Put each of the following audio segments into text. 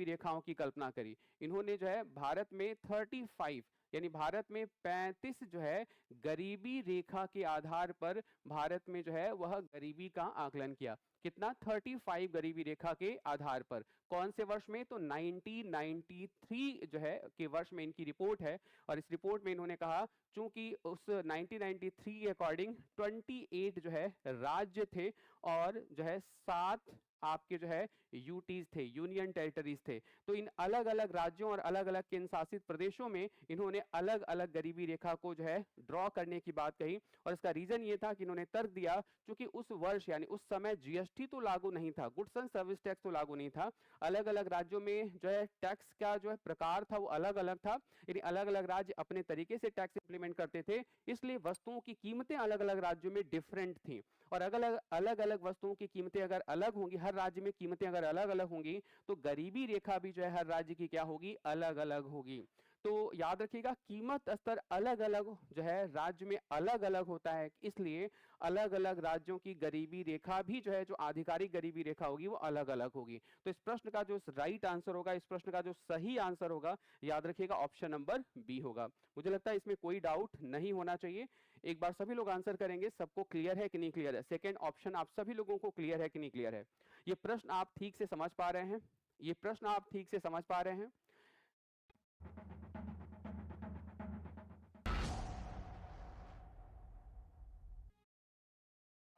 गरीबी रेखाओं की कल्पना करी। इन्होंने जो है भारत में 35 यानी भारत में 35 जो है गरीबी रेखा के आधार पर भारत में जो है वह गरीबी का आकलन किया। कितना? 35 गरीबी रेखा के आधार पर। कौन से वर्ष में? तो 1993 जो है के वर्ष में इनकी रिपोर्ट है। और इस रिपोर्ट में इन्होंने कहा चूंकि उस 1993 के अकॉर्डिंग 28 जो है राज्य थे और जो है 7 आपके जो है यूटीज थे, यूनियन टेरिटरीज थे। तो इन अलग अलग राज्यों और अलग अलग केंद्र शासित प्रदेशों में इन्होंने अलग अलग गरीबी रेखा को जो है ड्रॉ करने की बात कही। और इसका रीजन ये था कि इन्होंने तर्क दिया क्योंकि उस वर्ष यानी उस समय जीएसटी तो लागू नहीं था, गुड्स एंड सर्विस टैक्स तो लागू नहीं था। अलग अलग राज्यों में जो है टैक्स का जो है प्रकार था वो अलग अलग था, यानी अलग अलग राज्य अपने तरीके से टैक्स इंप्लीमेंट करते थे, इसलिए वस्तुओं की कीमतें अलग अलग राज्यों में डिफरेंट थी। और अलग अलग वस्तुओं की कीमतें अगर अलग होंगी, हर राज्य में कीमतें अगर अलग अलग होंगी, तो गरीबी रेखा भी जो है हर राज्य की क्या होगी? अलग अलग होगी। तो याद रखिएगा कीमत स्तर अलग अलग जो है राज्य में अलग अलग होता है, इसलिए अलग अलग राज्यों की गरीबी रेखा भी जो है जो आधिकारिक गरीबी रेखा होगी वो अलग अलग होगी। तो इस प्रश्न का जो राइट आंसर होगा, इस प्रश्न का जो सही आंसर होगा, याद रखिएगा ऑप्शन नंबर बी होगा। मुझे लगता है इसमें कोई डाउट नहीं होना चाहिए। एक बार सभी लोग आंसर करेंगे, सबको क्लियर है कि नहीं क्लियर है? सेकेंड ऑप्शन आप सभी लोगों को क्लियर है कि नहीं क्लियर है? ये प्रश्न आप ठीक से समझ पा रहे हैं? ये प्रश्न आप ठीक से समझ पा रहे हैं?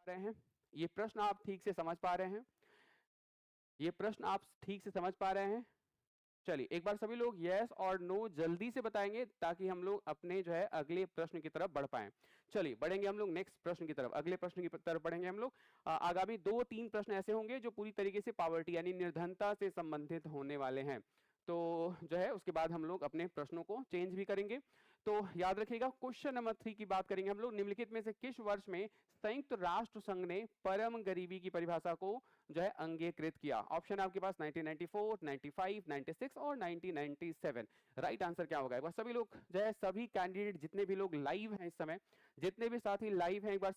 रहे हैं? ये प्रश्न आप ठीक से समझ पा रहे हैं? ये प्रश्न आप ठीक से समझ पा रहे हैं? चलिए एक बार सभी लोग यस और नो जल्दी से बताएंगे ताकि हम लोग अपने जो है अगले प्रश्न की तरफ बढ़ पाएं। चलिए बढ़ेंगे हम लोग नेक्स्ट प्रश्न की तरफ, अगले प्रश्न की तरफ बढ़ेंगे हम लोग। आगामी 2-3 प्रश्न ऐसे होंगे जो पूरी तरीके से पॉवर्टी यानी निर्धनता से संबंधित होने वाले हैं। तो जो है उसके बाद हम लोग अपने प्रश्नों को चेंज भी करेंगे। तो याद रखिएगा क्वेश्चन नंबर 3 की बात करेंगे हम लोग। निम्नलिखित में से किस वर्ष में संयुक्त राष्ट्र संघ ने परम गरीबी की परिभाषा को जो है अंगीकृत किया? ऑप्शन आपके पास 1994, 95, 96 और 1997। राइट आंसर क्या होगा? एक बार सभी लोग जो है, सभी कैंडिडेट जितने भी लोग लाइव हैं इस समय, जितने भी साथी लाइव हैं, एक बार